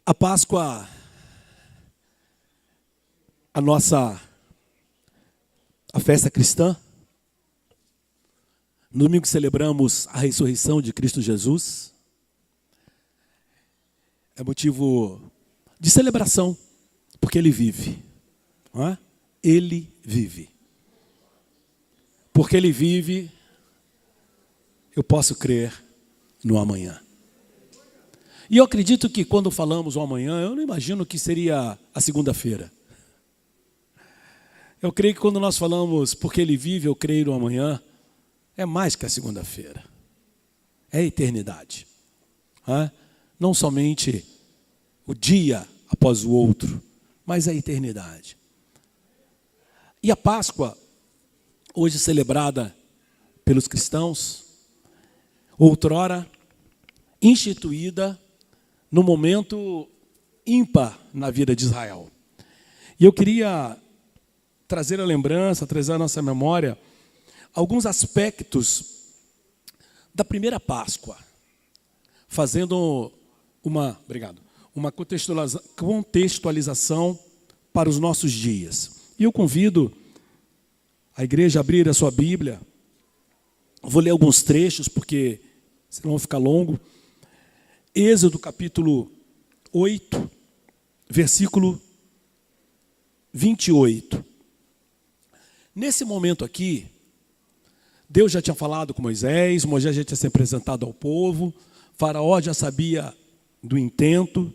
A Páscoa, a festa cristã, no domingo celebramos a ressurreição de Cristo Jesus. É motivo de celebração, porque Ele vive. Não é? Ele vive. Porque Ele vive, eu posso crer no amanhã. E eu acredito que quando falamos o amanhã, eu não imagino que seria a segunda-feira. Eu creio que quando nós falamos porque Ele vive, eu creio no amanhã, é mais que a segunda-feira. É a eternidade. Não somente o dia após o outro, mas a eternidade. E a Páscoa, hoje celebrada pelos cristãos, outrora instituída no momento ímpar na vida de Israel. E eu queria trazer a lembrança, trazer a nossa memória, alguns aspectos da primeira Páscoa, fazendo uma contextualização para os nossos dias. E eu convido a igreja a abrir a sua Bíblia. Vou ler alguns trechos, porque senão vai ficar longo. Êxodo capítulo 8, versículo 28. Nesse momento aqui, Deus já tinha falado com Moisés já tinha se apresentado ao povo, Faraó já sabia do intento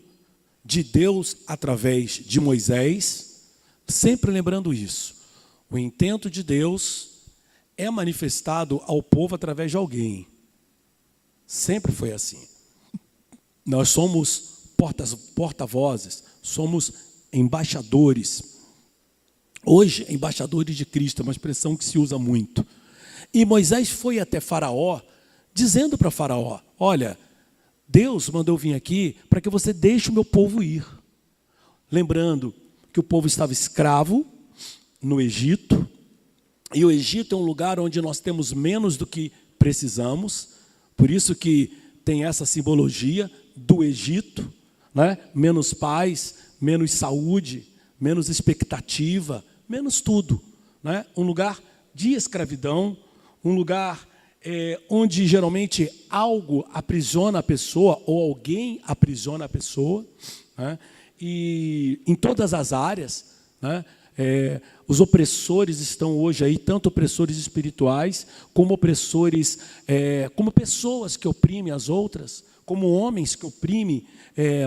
de Deus através de Moisés, sempre lembrando isso. O intento de Deus é manifestado ao povo através de alguém. Sempre foi assim. Nós somos porta-vozes, somos embaixadores. Hoje, embaixadores de Cristo, é uma expressão que se usa muito. E Moisés foi até Faraó, dizendo para Faraó, olha, Deus mandou vir aqui para que você deixe o meu povo ir. Lembrando que o povo estava escravo no Egito, e o Egito é um lugar onde nós temos menos do que precisamos, por isso que tem essa simbologia do Egito, né? Menos paz, menos saúde, menos expectativa, menos tudo, né? Um lugar de escravidão, um lugar onde geralmente algo aprisiona a pessoa ou alguém aprisiona a pessoa, né? E em todas as áreas, né? Os opressores estão hoje aí, tanto opressores espirituais, como opressores, como pessoas que oprimem as outras, como homens que oprimem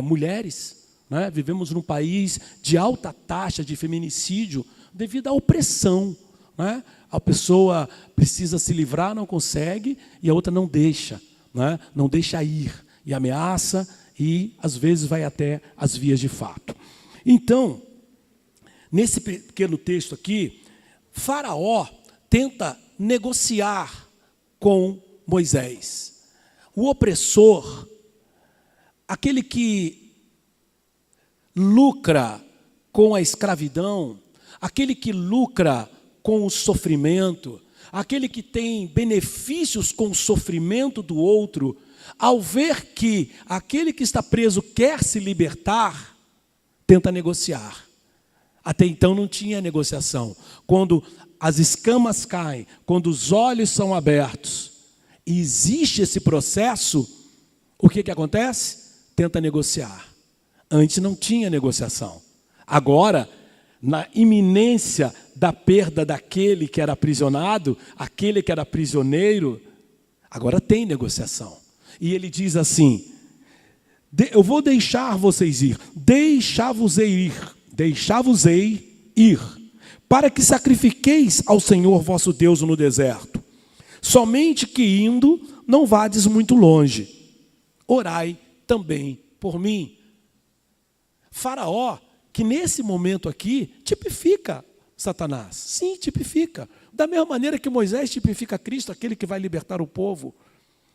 mulheres, né? Vivemos num país de alta taxa de feminicídio devido à opressão, né? A pessoa precisa se livrar, não consegue, e a outra não deixa, né? Não deixa ir, e ameaça, e às vezes vai até as vias de fato. Então, nesse pequeno texto aqui, Faraó tenta negociar com Moisés. O opressor, aquele que lucra com a escravidão, aquele que lucra com o sofrimento, aquele que tem benefícios com o sofrimento do outro, ao ver que aquele que está preso quer se libertar, tenta negociar. Até então não tinha negociação. Quando as escamas caem, quando os olhos são abertos, e existe esse processo, o que acontece? Tenta negociar. Antes não tinha negociação. Agora, na iminência da perda daquele que era aprisionado, aquele que era prisioneiro, agora tem negociação. E ele diz assim, eu vou deixar vocês ir, deixar-vos-ei ir, para que sacrifiqueis ao Senhor vosso Deus no deserto. Somente que indo, não vades muito longe. Orai também por mim. Faraó, que nesse momento aqui, tipifica Satanás. Sim, tipifica. Da mesma maneira que Moisés tipifica Cristo, aquele que vai libertar o povo.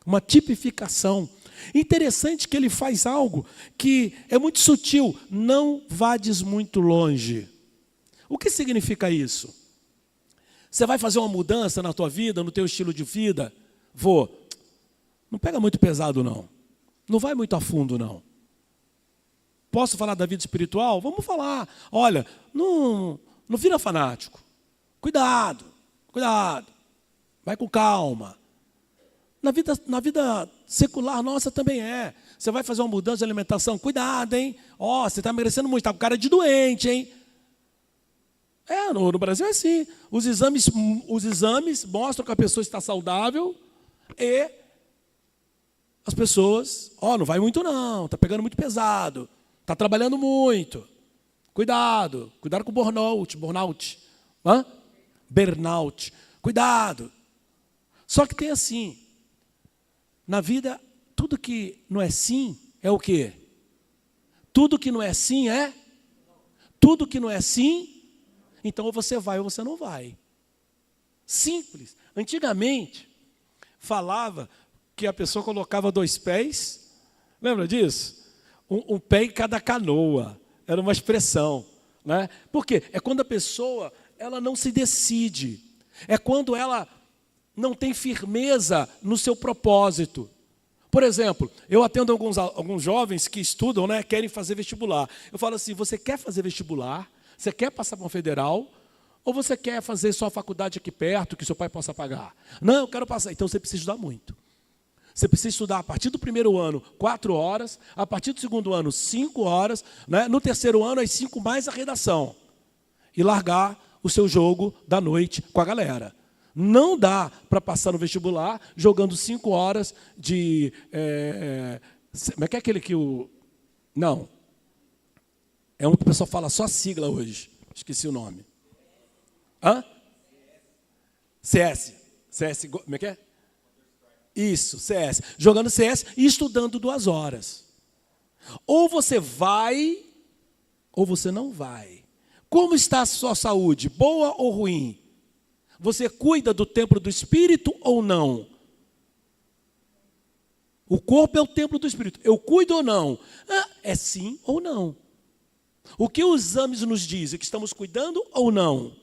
Uma tipificação. Interessante que ele faz algo que é muito sutil. Não vades muito longe. O que significa isso? Você vai fazer uma mudança na tua vida, no teu estilo de vida? Vou. Não pega muito pesado, não. Não vai muito a fundo, não. Posso falar da vida espiritual? Vamos falar. Olha, não vira fanático. Cuidado, cuidado. Vai com calma. Na vida secular nossa também é. Você vai fazer uma mudança de alimentação, cuidado, hein? Ó, você está emagrecendo muito, está com cara de doente, hein? No Brasil é assim. Os exames mostram que a pessoa está saudável e as pessoas, não vai muito não, está pegando muito pesado, está trabalhando muito. Cuidado com burnout. Burnout. Cuidado. Só que tem assim, na vida, tudo que não é sim é o quê? Tudo que não é sim é? Tudo que não é sim, então ou você vai ou você não vai. Simples. Antigamente, falava que a pessoa colocava 2 pés, lembra disso? Um pé em cada canoa, era uma expressão, né? Por quê? É quando a pessoa ela não se decide, é quando ela não tem firmeza no seu propósito. Por exemplo, eu atendo alguns jovens que estudam, né, querem fazer vestibular. Eu falo assim, você quer fazer vestibular? Você quer passar para uma federal? Ou você quer fazer só a faculdade aqui perto, que seu pai possa pagar? Não, eu quero passar. Então você precisa estudar muito. Você precisa estudar a partir do primeiro ano 4 horas, a partir do segundo ano 5 horas, né? No terceiro ano as 5 mais a redação. E largar o seu jogo da noite com a galera. Não dá para passar no vestibular jogando 5 horas de... como é que é aquele que o... Não. É um que o pessoal fala só sigla hoje. Esqueci o nome. Hã? CS. Como é que é? Isso, CS. Jogando CS e estudando 2 horas. Ou você vai, ou você não vai. Como está a sua saúde? Boa ou ruim? Você cuida do templo do Espírito ou não? O corpo é o templo do Espírito. Eu cuido ou não? É sim ou não. O que os exames nos dizem? Que estamos cuidando ou não?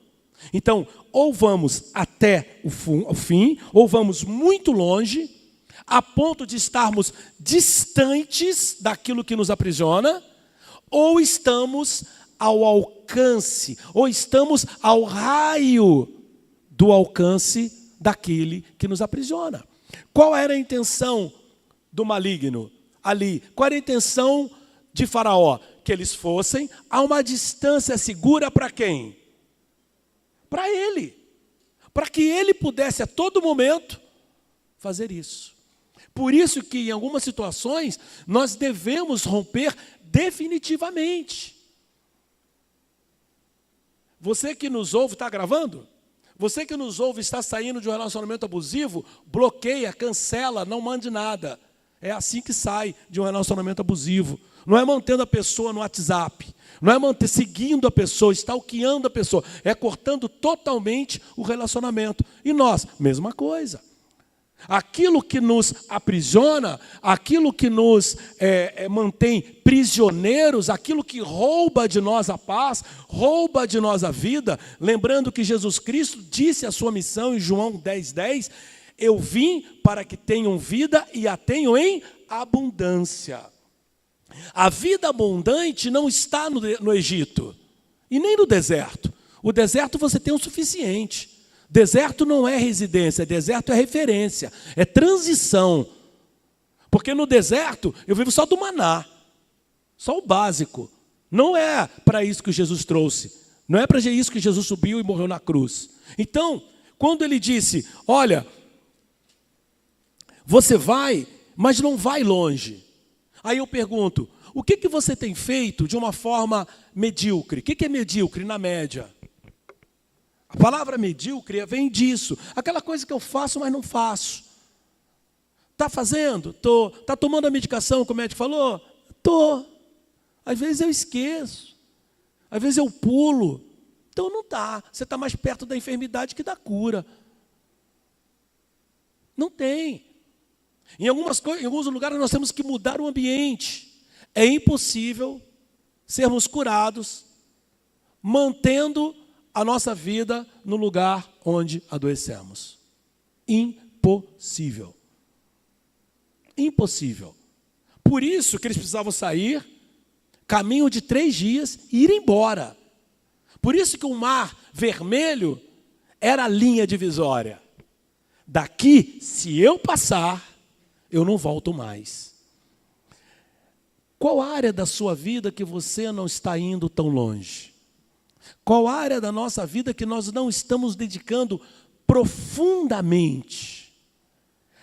Então, ou vamos até o fim, ou vamos muito longe, a ponto de estarmos distantes daquilo que nos aprisiona, ou estamos ao alcance, ou estamos ao raio do alcance daquele que nos aprisiona. Qual era a intenção do maligno ali? Qual era a intenção de Faraó? Que eles fossem a uma distância segura para quem? Para ele. Para que ele pudesse a todo momento fazer isso. Por isso que em algumas situações nós devemos romper definitivamente. Você que nos ouve, está gravando? Você que nos ouve está saindo de um relacionamento abusivo, bloqueia, cancela, não mande nada. É assim que sai de um relacionamento abusivo. Não é mantendo a pessoa no WhatsApp, não é seguindo a pessoa, stalkeando a pessoa, é cortando totalmente o relacionamento. E nós, mesma coisa. Aquilo que nos aprisiona, aquilo que nos mantém prisioneiros, aquilo que rouba de nós a paz, rouba de nós a vida, lembrando que Jesus Cristo disse a sua missão em João 10:10, eu vim para que tenham vida e a tenham em abundância. A vida abundante não está no Egito e nem no deserto. O deserto você tem o suficiente. Deserto não é residência, deserto é referência, é transição. Porque no deserto eu vivo só do maná, só o básico. Não é para isso que Jesus trouxe, não é para isso que Jesus subiu e morreu na cruz. Então, quando ele disse, olha, você vai, mas não vai longe. Aí eu pergunto, o que você tem feito de uma forma medíocre? O que é medíocre na média? A palavra medíocre vem disso. Aquela coisa que eu faço, mas não faço. Está fazendo? Estou. Está tomando a medicação, como o médico falou? Estou. Às vezes eu esqueço. Às vezes eu pulo. Então não está. Você está mais perto da enfermidade que da cura. Não tem. Em alguns lugares nós temos que mudar o ambiente. É impossível sermos curados mantendo a nossa vida no lugar onde adoecemos. Impossível. Impossível. Por isso que eles precisavam sair, caminho de 3 dias e ir embora. Por isso que o mar vermelho era a linha divisória. Daqui, se eu passar, eu não volto mais. Qual área da sua vida que você não está indo tão longe? Qual área da nossa vida que nós não estamos dedicando profundamente,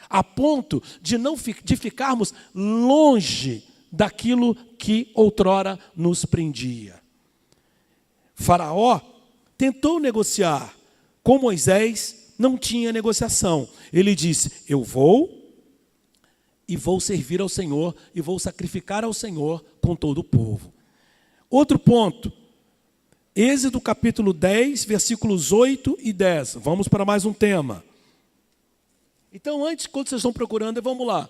a ponto de ficarmos longe daquilo que outrora nos prendia? Faraó tentou negociar com Moisés, não tinha negociação. Ele disse: eu vou e vou servir ao Senhor e vou sacrificar ao Senhor com todo o povo. Outro ponto, Êxodo capítulo 10, versículos 8 e 10. Vamos para mais um tema. Então, antes, quando vocês estão procurando, vamos lá.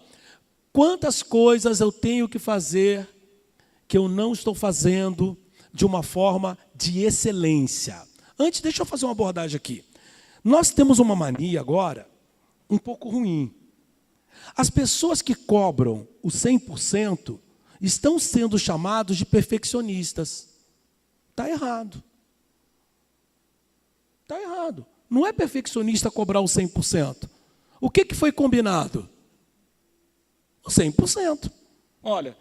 Quantas coisas eu tenho que fazer que eu não estou fazendo de uma forma de excelência? Antes, deixa eu fazer uma abordagem aqui. Nós temos uma mania agora, um pouco ruim. As pessoas que cobram o 100% estão sendo chamados de perfeccionistas. Está errado. Está errado. Não é perfeccionista cobrar o 100%. O que foi combinado? O 100%. Olha,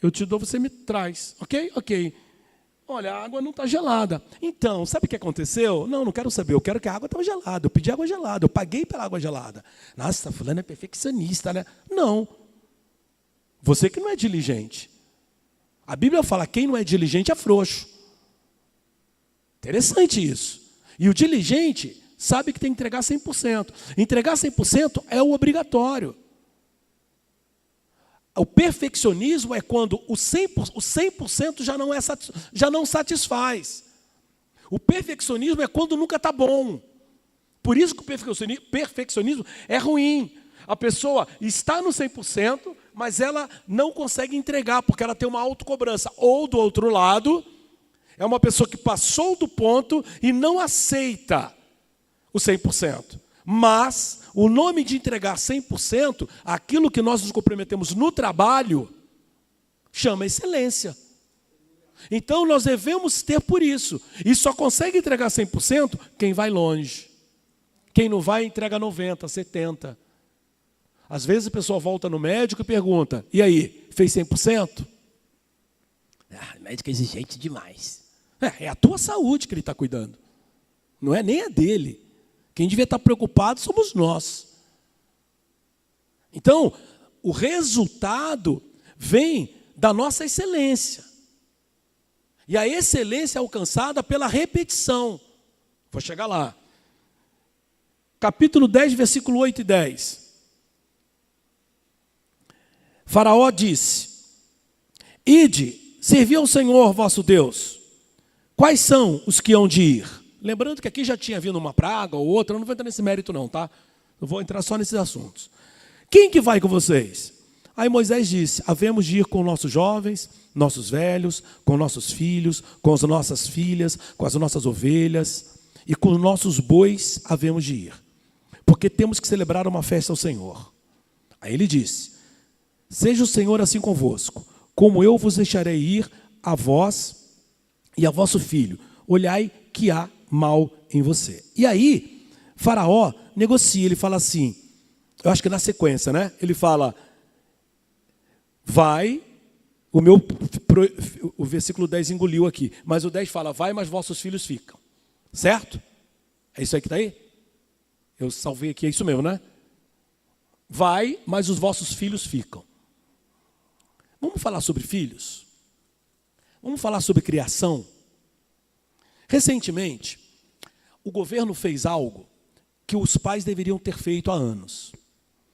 eu te dou, você me traz. Ok? Ok. Olha, a água não está gelada. Então, sabe o que aconteceu? Não quero saber. Eu quero que a água estava gelada. Eu pedi água gelada. Eu paguei pela água gelada. Nossa, fulano é perfeccionista, né? Não. Você que não é diligente. A Bíblia fala, quem não é diligente é frouxo. Interessante isso. E o diligente sabe que tem que entregar 100%. Entregar 100% é o obrigatório. O perfeccionismo é quando o 100% já não satisfaz. O perfeccionismo é quando nunca está bom. Por isso que o perfeccionismo é ruim. A pessoa está no 100%, mas ela não consegue entregar, porque ela tem uma autocobrança. Ou, do outro lado, é uma pessoa que passou do ponto e não aceita o 100%. Mas o nome de entregar 100%, aquilo que nós nos comprometemos no trabalho, chama excelência. Então nós devemos ter por isso. E só consegue entregar 100% quem vai longe. Quem não vai, entrega 90%, 70%. Às vezes a pessoa volta no médico e pergunta: e aí, fez 100%? O médico é exigente demais. É a tua saúde que ele está cuidando. Não é nem a dele. Quem devia estar preocupado somos nós. Então, o resultado vem da nossa excelência. E a excelência é alcançada pela repetição. Vou chegar lá. Capítulo 10, versículo 8 e 10. Faraó disse: ide, servi ao Senhor vosso Deus. Quais são os que hão de ir? Lembrando que aqui já tinha vindo uma praga ou outra, eu não vou entrar nesse mérito não, tá? Eu vou entrar só nesses assuntos. Quem que vai com vocês? Aí Moisés disse: havemos de ir com nossos jovens, nossos velhos, com nossos filhos, com as nossas filhas, com as nossas ovelhas e com nossos bois havemos de ir, porque temos que celebrar uma festa ao Senhor. Aí ele disse: seja o Senhor assim convosco, como eu vos deixarei ir a vós e a vosso filho. Olhai que há mal em você. E aí, Faraó negocia, ele fala assim, eu acho que na sequência, né? Ele fala, vai, o versículo 10 engoliu aqui, mas o 10 fala, vai, mas vossos filhos ficam. Certo? É isso aí que está aí? Eu salvei aqui, é isso mesmo, né? Vai, mas os vossos filhos ficam. Vamos falar sobre filhos? Vamos falar sobre criação? Recentemente, o governo fez algo que os pais deveriam ter feito há anos.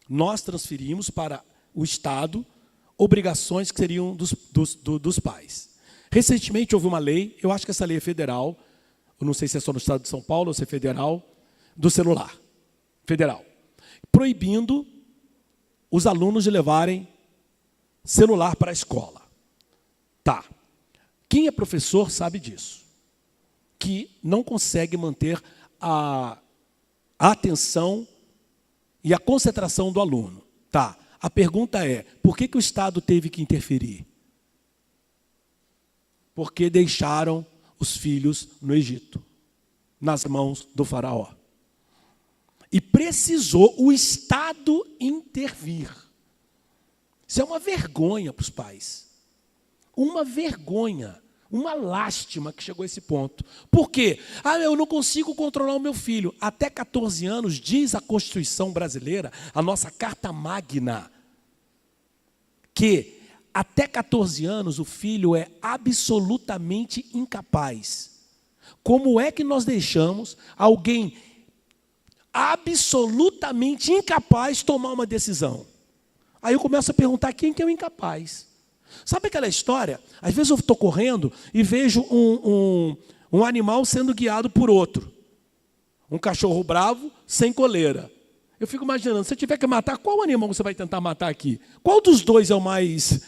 Nós transferimos para o Estado obrigações que seriam dos pais. Recentemente houve uma lei, eu acho que essa lei é federal, eu não sei se é só no estado de São Paulo ou se é federal, do celular, federal, proibindo os alunos de levarem celular para a escola. Tá. Quem é professor sabe disso. Que não consegue manter a atenção e a concentração do aluno. Tá. A pergunta é, por que o Estado teve que interferir? porque deixaram os filhos no Egito, nas mãos do faraó. E precisou o Estado intervir. Isso é uma vergonha para os pais. Uma vergonha, uma lástima que chegou a esse ponto. Por quê? Eu não consigo controlar o meu filho. Até 14 anos, diz a Constituição brasileira, a nossa Carta Magna, que até 14 anos o filho é absolutamente incapaz. Como é que nós deixamos alguém absolutamente incapaz tomar uma decisão? Aí eu começo a perguntar quem que é o incapaz. Sabe aquela história? Às vezes eu estou correndo e vejo um animal sendo guiado por outro. Um cachorro bravo sem coleira. Eu fico imaginando, se você tiver que matar, qual animal você vai tentar matar aqui? Qual dos dois é o mais...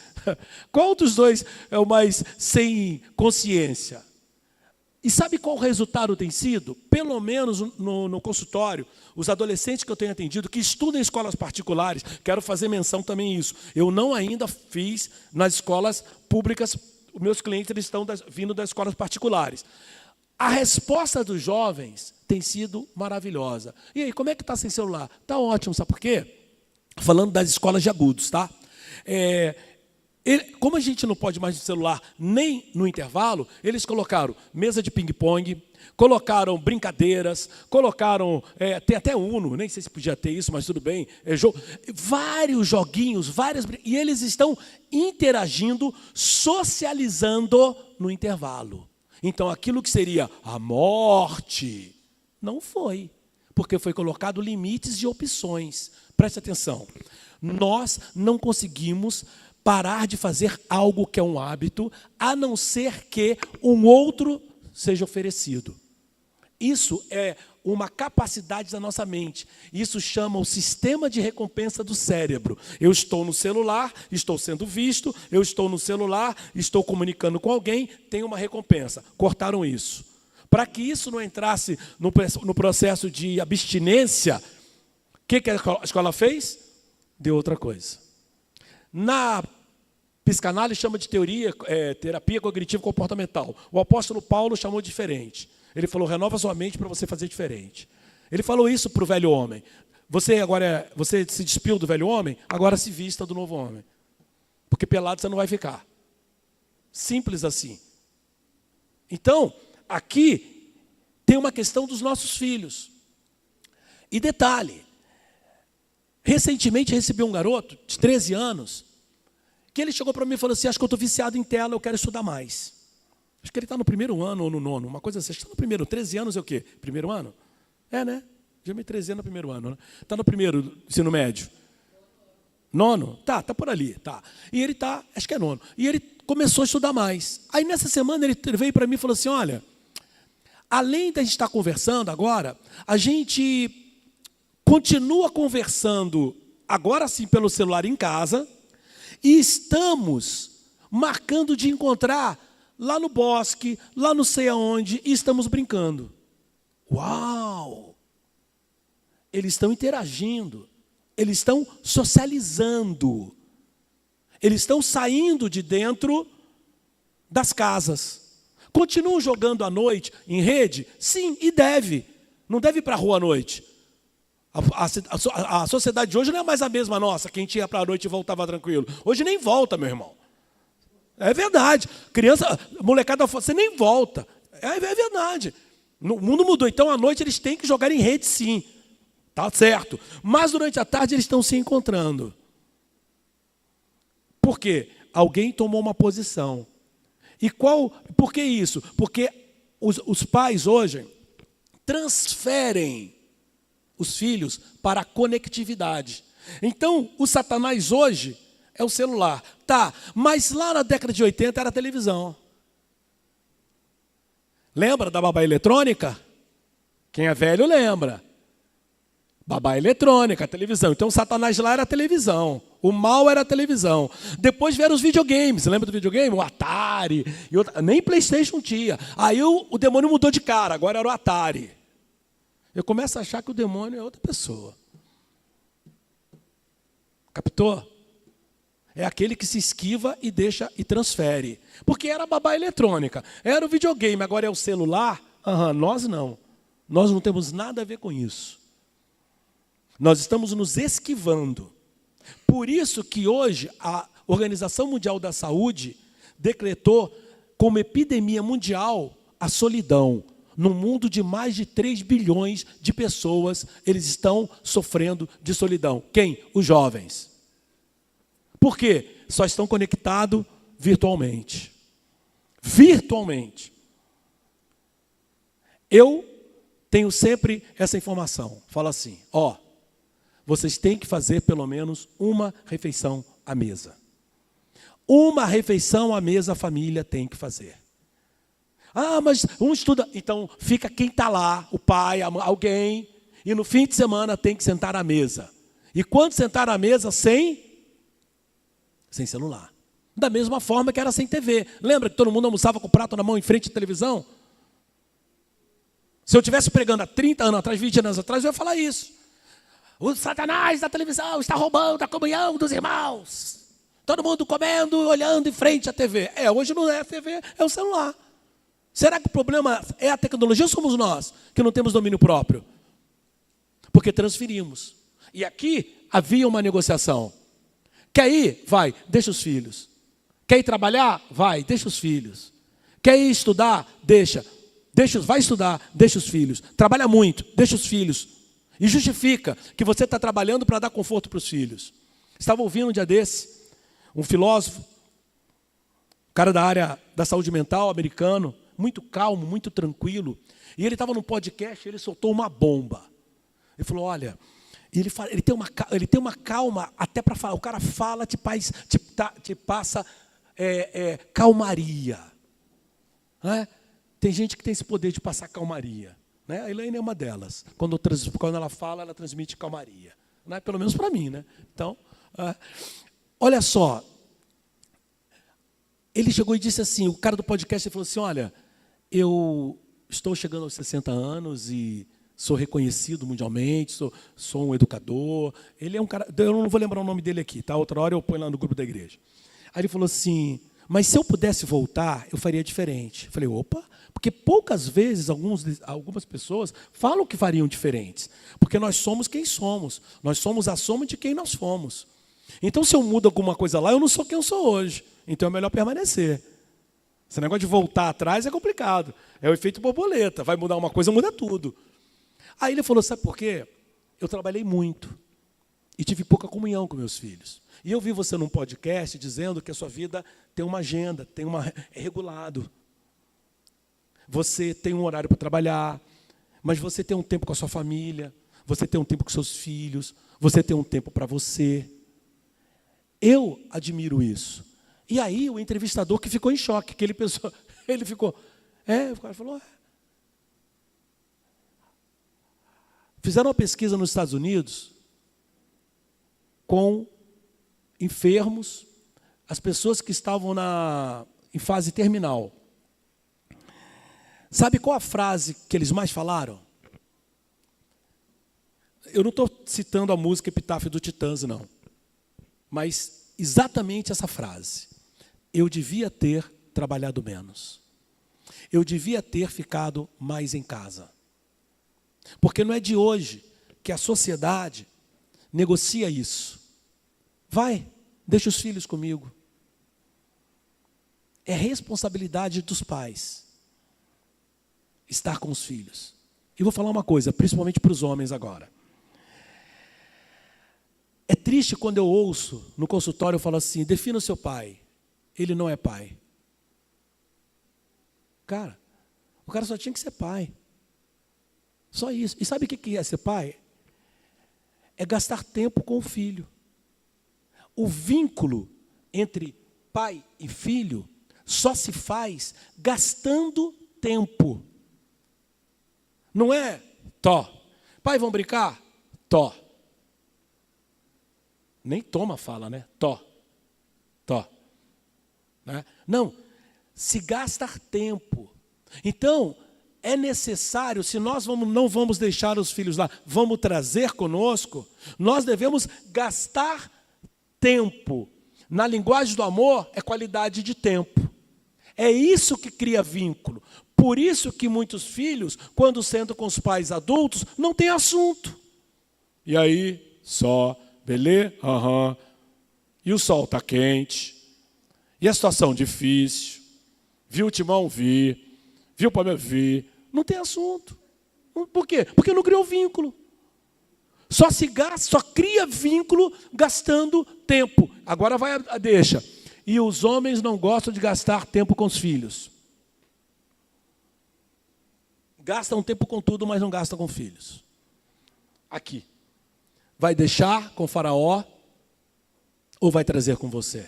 Qual dos dois é o mais sem consciência? E sabe qual o resultado tem sido? Pelo menos no consultório, os adolescentes que eu tenho atendido, que estudam em escolas particulares, quero fazer menção também isso. Eu não ainda fiz nas escolas públicas, os meus clientes eles estão vindo das escolas particulares. A resposta dos jovens tem sido maravilhosa. E aí, como é que está sem celular? Está ótimo, sabe por quê? Falando das escolas de agudos, tá? Como a gente não pode mais no celular nem no intervalo, eles colocaram mesa de ping-pong, colocaram brincadeiras, colocaram, tem até Uno, nem sei se podia ter isso, mas tudo bem, vários joguinhos, e eles estão interagindo, socializando no intervalo. Então, aquilo que seria a morte, não foi, porque foi colocado limites e opções. Preste atenção, nós não conseguimos parar de fazer algo que é um hábito, a não ser que um outro seja oferecido. Isso é uma capacidade da nossa mente. Isso chama o sistema de recompensa do cérebro. Eu estou no celular, estou sendo visto, eu estou no celular, estou comunicando com alguém, tem uma recompensa. Cortaram isso. Para que isso não entrasse no processo de abstinência, o que a escola fez? Deu outra coisa. Na psicanálise chama de terapia cognitivo-comportamental. O apóstolo Paulo chamou diferente. Ele falou, renova sua mente para você fazer diferente. Ele falou isso para o velho homem. Você se despiu do velho homem, agora se vista do novo homem. Porque pelado você não vai ficar. Simples assim. Então, aqui tem uma questão dos nossos filhos. E detalhe, recentemente recebi um garoto de 13 anos, que ele chegou para mim e falou assim, acho que eu estou viciado em tela, eu quero estudar mais. Acho que ele está no primeiro ano ou no nono, uma coisa assim. Acho que está no primeiro, 13 anos é o quê? Primeiro ano? Né? Já me 13 anos no primeiro ano. Né? Está no primeiro ensino médio. Nono? Tá por ali. Tá. E ele está, acho que é nono. E ele começou a estudar mais. Aí nessa semana ele veio para mim e falou assim, olha, além da gente estar conversando agora, a gente continua conversando, agora sim pelo celular em casa, e estamos marcando de encontrar lá no bosque, lá não sei aonde, e estamos brincando. Uau! Eles estão interagindo, eles estão socializando, eles estão saindo de dentro das casas. Continuam jogando à noite em rede? Sim, e deve. Não deve ir para a rua à noite. A sociedade de hoje não é mais a mesma nossa, que a gente ia para a noite e voltava tranquilo. Hoje nem volta, meu irmão. É verdade. Criança, molecada, você nem volta. É verdade. O mundo mudou. Então, à noite, eles têm que jogar em rede, sim. Tá certo. Mas, durante a tarde, eles estão se encontrando. Por quê? Alguém tomou uma posição. E por que isso? Porque os pais, hoje, transferem os filhos para a conectividade. Então, o Satanás, hoje, é o celular. Tá, mas lá na década de 80 era a televisão. Lembra da babá eletrônica? Quem é velho lembra. Babá eletrônica, a televisão. Então, Satanás lá era a televisão. O mal era a televisão. Depois vieram os videogames. Lembra do videogame? O Atari. Nem PlayStation tinha. Aí o demônio mudou de cara. Agora era o Atari. Eu começo a achar que o demônio é outra pessoa. Captou? É aquele que se esquiva e deixa e transfere. Porque era a babá eletrônica, era o videogame, agora é o celular. Nós não. Nós não temos nada a ver com isso. Nós estamos nos esquivando. Por isso que hoje a Organização Mundial da Saúde decretou como epidemia mundial a solidão. No mundo de mais de 3 bilhões de pessoas, eles estão sofrendo de solidão. Quem? Os jovens. Por quê? Só estão conectados virtualmente. Virtualmente. Eu tenho sempre essa informação. Falo assim, vocês têm que fazer pelo menos uma refeição à mesa. Uma refeição à mesa a família tem que fazer. Mas um estuda. Então fica quem está lá, o pai, alguém, e no fim de semana tem que sentar à mesa. E quando sentar à mesa, sem celular. Da mesma forma que era sem TV. Lembra que todo mundo almoçava com o prato na mão em frente à televisão? Se eu estivesse pregando há 30 anos atrás, 20 anos atrás, eu ia falar isso. O Satanás da televisão está roubando a comunhão dos irmãos. Todo mundo comendo, olhando em frente à TV. Hoje não é a TV, é o celular. Será que o problema é a tecnologia ou somos nós que não temos domínio próprio? Porque transferimos. E aqui havia uma negociação. Quer ir? Vai, deixa os filhos. Quer ir trabalhar? Vai, deixa os filhos. Quer ir estudar? Vai estudar, deixa os filhos. Trabalha muito, deixa os filhos. E justifica que você está trabalhando para dar conforto para os filhos. Estava ouvindo um dia desse, um filósofo, cara da área da saúde mental, americano, muito calmo, muito tranquilo. E ele estava num podcast, ele soltou uma bomba. Ele falou, olha, ele tem uma calma até para falar. O cara fala, te passa calmaria. Não é? Tem gente que tem esse poder de passar calmaria. Né? A Elaine é uma delas. Quando ela fala, ela transmite calmaria. Né? Pelo menos para mim. Né? Então, olha só. Ele chegou e disse assim, o cara do podcast falou assim, olha, eu estou chegando aos 60 anos e sou reconhecido mundialmente, sou um educador. Ele é um cara, eu não vou lembrar o nome dele aqui, tá? Outra hora eu ponho lá no grupo da igreja. Aí ele falou assim, mas se eu pudesse voltar, eu faria diferente. Eu falei, opa, porque poucas vezes algumas pessoas falam que fariam diferentes. Porque nós somos quem somos. Nós somos a soma de quem nós fomos. Então, se eu mudo alguma coisa lá, eu não sou quem eu sou hoje. Então, é melhor permanecer. Esse negócio de voltar atrás é complicado. É o efeito borboleta. Vai mudar uma coisa, muda tudo. Aí ele falou, sabe por quê? Eu trabalhei muito e tive pouca comunhão com meus filhos. E eu vi você num podcast dizendo que a sua vida tem uma agenda, é regulado. Você tem um horário para trabalhar, mas você tem um tempo com a sua família, você tem um tempo com seus filhos, você tem um tempo para você. Eu admiro isso. E aí o entrevistador que ficou em choque, que ele pensou, ele ficou, o cara falou, Fizeram uma pesquisa nos Estados Unidos com enfermos, as pessoas que estavam em fase terminal. Sabe qual a frase que eles mais falaram? Eu não estou citando a música Epitáfio do Titãs, não. Mas exatamente essa frase. Eu devia ter trabalhado menos. Eu devia ter ficado mais em casa. Porque não é de hoje que a sociedade negocia isso. Vai, deixa os filhos comigo. É responsabilidade dos pais estar com os filhos. E vou falar uma coisa, principalmente para os homens agora. É triste quando eu ouço no consultório, eu falo assim, defina o seu pai. Ele não é pai. Cara, o cara só tinha que ser pai. Só isso. E sabe o que é ser pai? É gastar tempo com o filho. O vínculo entre pai e filho só se faz gastando tempo. Não é, pai, vamos brincar? Nem toma fala, né? Né? Não, se gastar tempo. Então, é necessário, se nós não vamos deixar os filhos lá, vamos trazer conosco, nós devemos gastar tempo. Na linguagem do amor, é qualidade de tempo. É isso que cria vínculo. Por isso que muitos filhos, quando sentam com os pais adultos, não tem assunto. E aí, só, beleza? Aham. E o sol está quente. E a situação difícil. Viu o Timão? Vi. Viu o Palmeiras? Vi. Não tem assunto. Por quê? Porque não criou vínculo. Só cria vínculo gastando tempo. Agora vai a deixa. E os homens não gostam de gastar tempo com os filhos. Gastam tempo com tudo, mas não gastam com filhos. Aqui. Vai deixar com o Faraó ou vai trazer com você?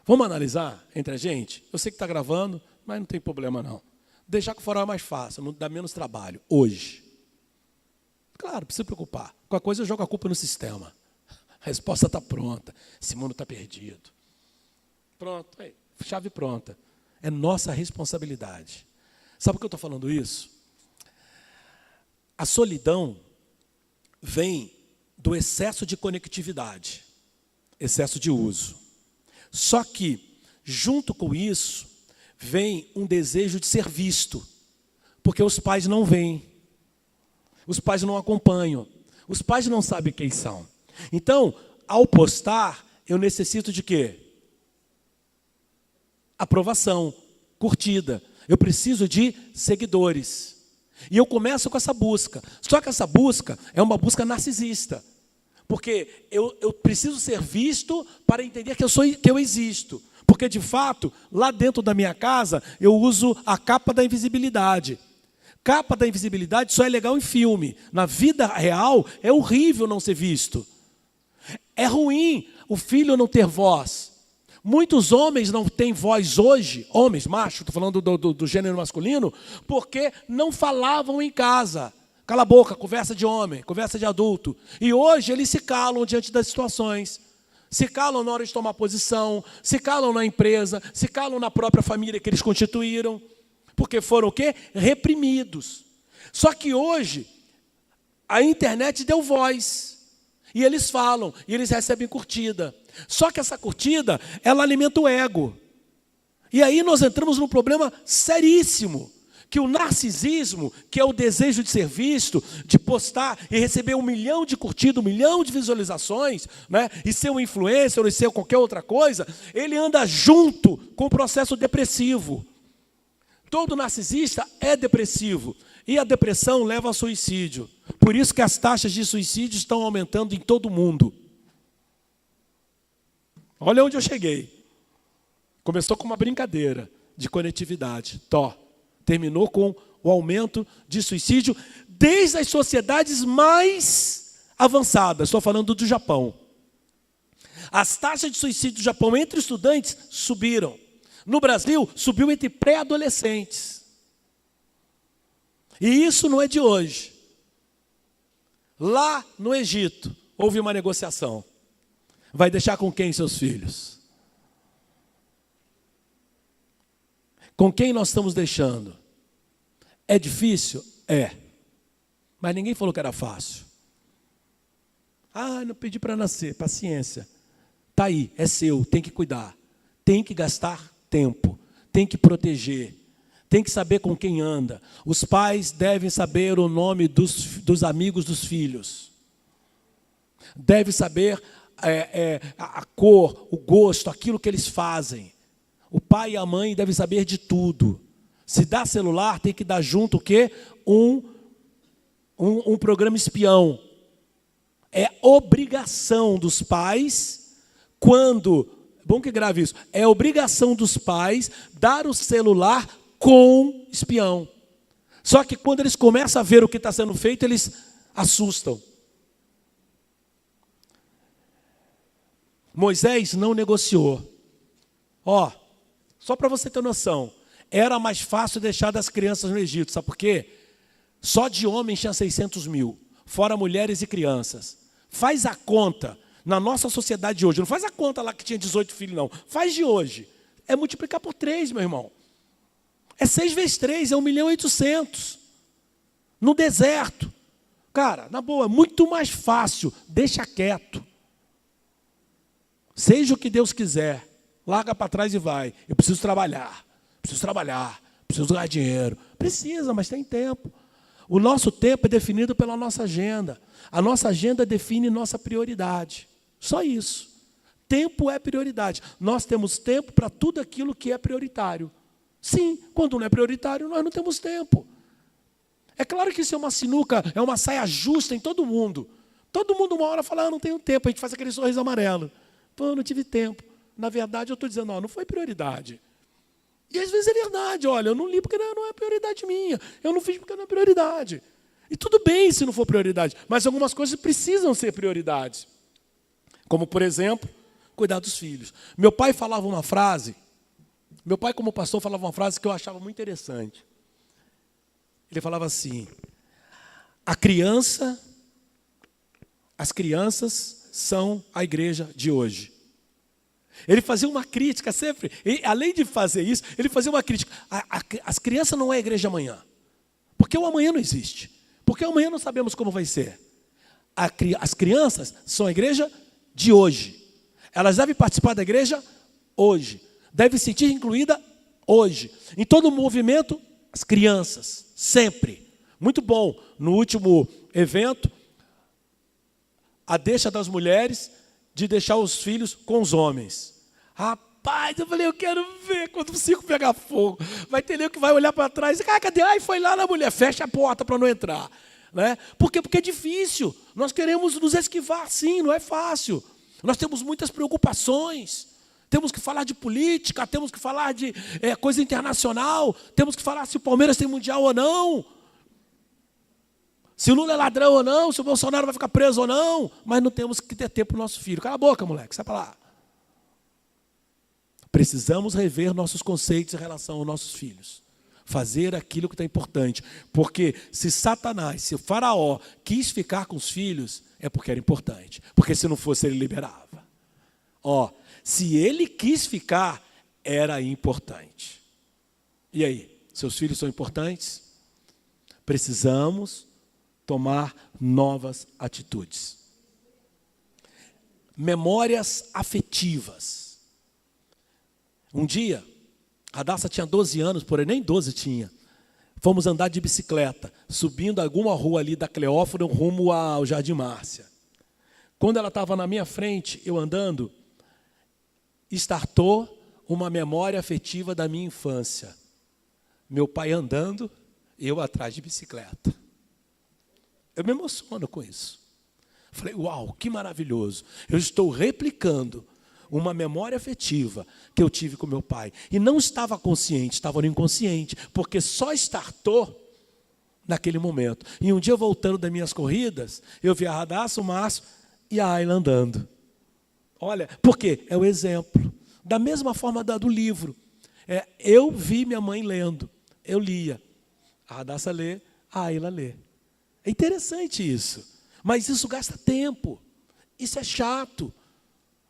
Vamos analisar entre a gente? Eu sei que está gravando, mas não tem problema não. Deixar com o Faraó é mais fácil, não dá menos trabalho. Hoje. Claro, não precisa se preocupar. Qualquer coisa eu jogo a culpa no sistema. A resposta está pronta. Esse mundo está perdido. Pronto, chave pronta. É nossa responsabilidade. Sabe por que eu estou falando isso? A solidão vem do excesso de conectividade, excesso de uso. Só que, junto com isso, vem um desejo de ser visto, porque os pais não veem, os pais não acompanham, os pais não sabem quem são. Então, ao postar, eu necessito de quê? Aprovação, curtida. Eu preciso de seguidores. E eu começo com essa busca. Só que essa busca é uma busca narcisista. Porque eu preciso ser visto para entender que eu existo. Porque, de fato, lá dentro da minha casa, eu uso a capa da invisibilidade. Capa da invisibilidade só é legal em filme. Na vida real, é horrível não ser visto. É ruim o filho não ter voz. Muitos homens não têm voz hoje, homens, machos, estou falando do gênero masculino, porque não falavam em casa. Cala a boca, conversa de homem, conversa de adulto. E hoje eles se calam diante das situações. Se calam na hora de tomar posição, se calam na empresa, se calam na própria família que eles constituíram. Porque foram o quê? Reprimidos. Só que hoje, a internet deu voz. E eles falam, e eles recebem curtida. Só que essa curtida, ela alimenta o ego. E aí nós entramos num problema seríssimo. Que o narcisismo, que é o desejo de ser visto, de postar e receber 1 milhão de curtidas, 1 milhão de visualizações, né, e ser um influencer ou ser qualquer outra coisa, ele anda junto com o processo depressivo. Todo narcisista é depressivo. E a depressão leva ao suicídio. Por isso que as taxas de suicídio estão aumentando em todo o mundo. Olha onde eu cheguei. Começou com uma brincadeira de conectividade. Terminou com o aumento de suicídio desde as sociedades mais avançadas. Estou falando do Japão. As taxas de suicídio do Japão entre estudantes subiram. No Brasil, subiu entre pré-adolescentes. E isso não é de hoje. Lá no Egito, houve uma negociação. Vai deixar com quem seus filhos? Com quem nós estamos deixando? É difícil? É. Mas ninguém falou que era fácil. Não pedi para nascer, paciência. Está aí, é seu, tem que cuidar. Tem que gastar tempo, tem que proteger. Tem que saber com quem anda. Os pais devem saber o nome dos amigos dos filhos. Deve saber a cor, o gosto, aquilo que eles fazem. O pai e a mãe devem saber de tudo. Se dá celular, tem que dar junto o quê? Um programa espião. É obrigação dos pais, bom que grave isso, é obrigação dos pais dar o celular com espião. Só que quando eles começam a ver o que está sendo feito, eles assustam. Moisés não negociou. Só para você ter noção, era mais fácil deixar das crianças no Egito, sabe por quê? Só de homens tinha 600 mil, fora mulheres e crianças. Faz a conta, na nossa sociedade de hoje, não faz a conta lá que tinha 18 filhos não, faz de hoje. É multiplicar por 3, meu irmão. É 6 vezes 3, é 1.800.000. No deserto. Cara, na boa, muito mais fácil, deixa quieto. Seja o que Deus quiser, larga para trás e vai. Eu preciso trabalhar, preciso ganhar dinheiro. Precisa, mas tem tempo. O nosso tempo é definido pela nossa agenda. A nossa agenda define nossa prioridade. Só isso. Tempo é prioridade. Nós temos tempo para tudo aquilo que é prioritário. Sim, quando não é prioritário, nós não temos tempo. É claro que isso é uma sinuca, é uma saia justa em todo mundo. Todo mundo uma hora fala, não tenho tempo. A gente faz aquele sorriso amarelo. Pô, não tive tempo. Na verdade, eu estou dizendo, não foi prioridade. E às vezes é verdade, olha, eu não li porque não é prioridade minha. Eu não fiz porque não é prioridade. E tudo bem se não for prioridade, mas algumas coisas precisam ser prioridades. Como, por exemplo, cuidar dos filhos. Meu pai falava uma frase, meu pai como pastor falava uma frase que eu achava muito interessante. Ele falava assim, as crianças são a igreja de hoje. Ele fazia uma crítica sempre, e, além de fazer isso, ele fazia uma crítica. As crianças não é a igreja amanhã, porque o amanhã não existe, porque o amanhã não sabemos como vai ser. As crianças são a igreja de hoje. Elas devem participar da igreja hoje, devem se sentir incluída hoje. Em todo o movimento, as crianças, sempre. Muito bom, no último evento, a deixa das mulheres de deixar os filhos com os homens. Rapaz, eu falei, eu quero ver quando o circo pegar fogo. Vai ter nego que vai olhar para trás e cadê? Ai, foi lá na mulher, fecha a porta para não entrar. Né? Por quê? Porque é difícil. Nós queremos nos esquivar, sim, não é fácil. Nós temos muitas preocupações. Temos que falar de política, temos que falar de coisa internacional, temos que falar se o Palmeiras tem mundial ou não. Se o Lula é ladrão ou não, se o Bolsonaro vai ficar preso ou não, mas não temos que ter tempo para o nosso filho. Cala a boca, moleque, sai para lá. Precisamos rever nossos conceitos em relação aos nossos filhos. Fazer aquilo que está importante. Porque se Satanás, se o faraó quis ficar com os filhos, é porque era importante. Porque se não fosse, ele liberava. Se ele quis ficar, era importante. E aí, seus filhos são importantes? Precisamos tomar novas atitudes. Memórias afetivas. Um dia, a Daça tinha 12 anos, porém nem 12 tinha. Fomos andar de bicicleta, subindo alguma rua ali da Cleófora, rumo ao Jardim Márcia. Quando ela estava na minha frente, eu andando, startou uma memória afetiva da minha infância. Meu pai andando, eu atrás de bicicleta. Eu me emociono com isso. Falei, uau, que maravilhoso. Eu estou replicando uma memória afetiva que eu tive com meu pai. E não estava consciente, estava no inconsciente, porque só startou naquele momento. E um dia, voltando das minhas corridas, eu vi a Radassa, o Márcio e a Ayla andando. Olha, por quê? É o exemplo. Da mesma forma do livro. Eu vi minha mãe lendo, eu lia. A Radassa lê, a Ayla lê. É interessante isso, mas isso gasta tempo, isso é chato.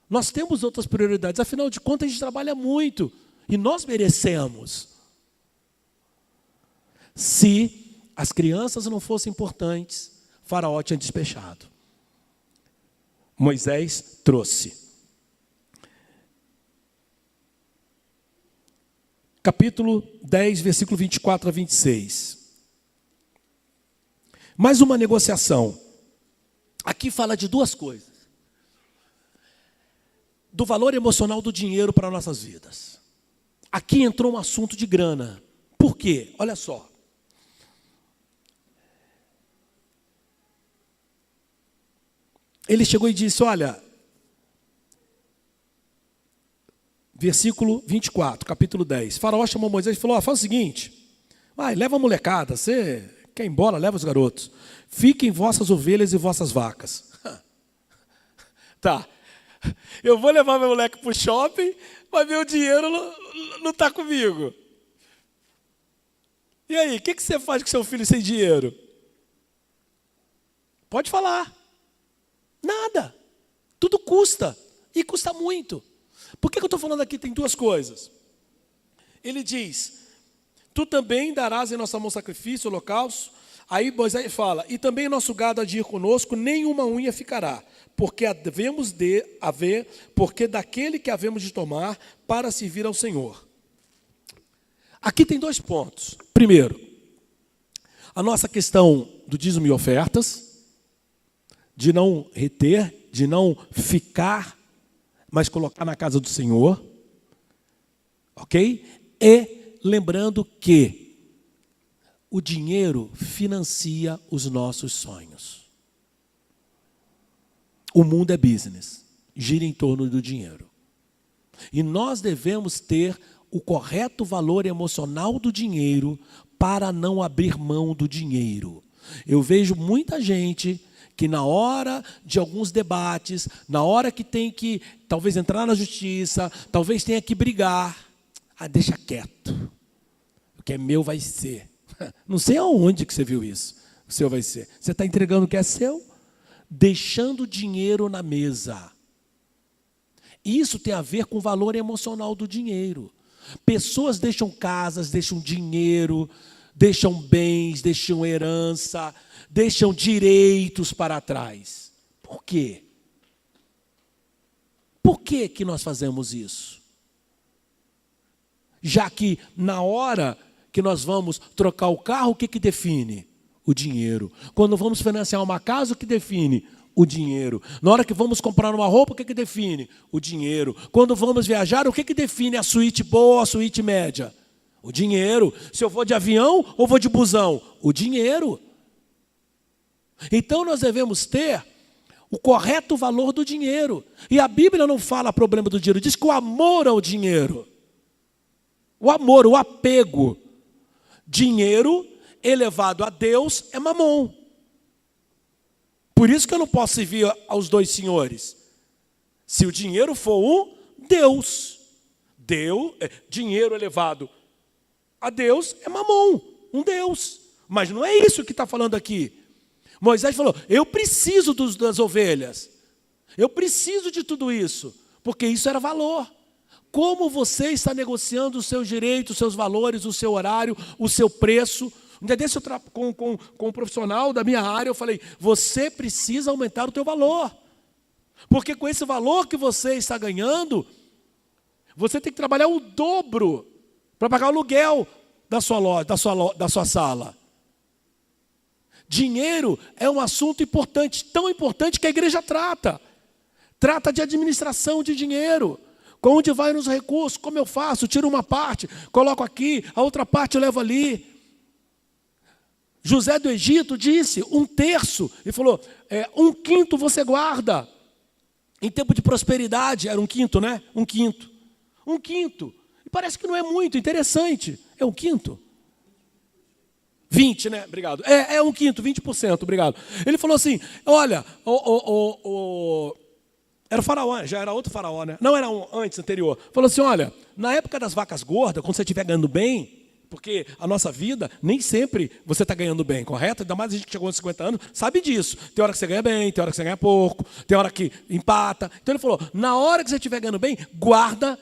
Nós temos outras prioridades, afinal de contas a gente trabalha muito e nós merecemos. Se as crianças não fossem importantes, Faraó tinha despechado. Moisés trouxe. Capítulo 10, versículo 24 a 26. Mais uma negociação. Aqui fala de duas coisas. Do valor emocional do dinheiro para nossas vidas. Aqui entrou um assunto de grana. Por quê? Olha só. Ele chegou e disse, olha, versículo 24, capítulo 10. Faraó chamou Moisés e falou, faz o seguinte, vai, leva a molecada, você quer ir embora, leva os garotos. Fiquem vossas ovelhas e vossas vacas. Tá. Eu vou levar meu moleque para o shopping, mas meu dinheiro não está comigo. E aí, o que você faz com seu filho sem dinheiro? Pode falar. Nada. Tudo custa. E custa muito. Por que eu estou falando aqui? Tem duas coisas. Ele diz, tu também darás em nossa mão sacrifício, holocausto, Aí Moisés fala, e também nosso gado há de ir conosco, nenhuma unha ficará, porque porque daquele que havemos de tomar para servir ao Senhor. Aqui tem 2 pontos. Primeiro, a nossa questão do dízimo e ofertas, de não reter, de não ficar, mas colocar na casa do Senhor, ok? E lembrando que o dinheiro financia os nossos sonhos. O mundo é business, gira em torno do dinheiro. E nós devemos ter o correto valor emocional do dinheiro para não abrir mão do dinheiro. Eu vejo muita gente que na hora de alguns debates, na hora que tem que talvez entrar na justiça, talvez tenha que brigar, deixa quieto, o que é meu vai ser. Não sei aonde que você viu isso, o seu vai ser. Você está entregando o que é seu, deixando dinheiro na mesa. Isso tem a ver com o valor emocional do dinheiro. Pessoas deixam casas, deixam dinheiro, deixam bens, deixam herança, deixam direitos para trás. Por quê? Por que que nós fazemos isso? Já que na hora que nós vamos trocar o carro, o que que define? O dinheiro. Quando vamos financiar uma casa, o que define? O dinheiro. Na hora que vamos comprar uma roupa, o que que define? O dinheiro. Quando vamos viajar, o que que define a suíte boa ou a suíte média? O dinheiro. Se eu vou de avião ou vou de busão? O dinheiro. Então nós devemos ter o correto valor do dinheiro. E a Bíblia não fala problema do dinheiro, diz que o amor ao dinheiro. O amor, o apego. Dinheiro elevado a Deus é mamon. Por isso que eu não posso servir aos 2 senhores. Se o dinheiro for um Deus. Dinheiro elevado a Deus é mamon, um Deus. Mas não é isso que está falando aqui. Moisés falou, eu preciso das ovelhas. Eu preciso de tudo isso. Porque isso era valor. Como você está negociando os seus direitos, os seus valores, o seu horário, o seu preço. Um dia desse, com um profissional da minha área, eu falei, você precisa aumentar o teu valor. Porque com esse valor que você está ganhando, você tem que trabalhar o dobro para pagar o aluguel da sua loja, da sua sala. Dinheiro é um assunto importante, tão importante que a igreja trata. Trata de administração de dinheiro. Onde vai nos recursos, como eu faço? Tiro uma parte, coloco aqui, a outra parte eu levo ali. José do Egito disse 1/3, ele falou, 1/5 você guarda. Em tempo de prosperidade, era 1/5, né? 1/5. 1/5. E parece que não é muito, interessante. É 1/5? 20, né? Obrigado. É 1/5, 20%, obrigado. Ele falou assim, olha, era o faraó, já era outro faraó, né? Não era antes, anterior. Falou assim, olha, na época das vacas gordas, quando você estiver ganhando bem, porque a nossa vida, nem sempre você está ganhando bem, correto? Ainda mais a gente que chegou aos 50 anos, sabe disso. Tem hora que você ganha bem, tem hora que você ganha pouco, tem hora que empata. Então ele falou, na hora que você estiver ganhando bem, guarda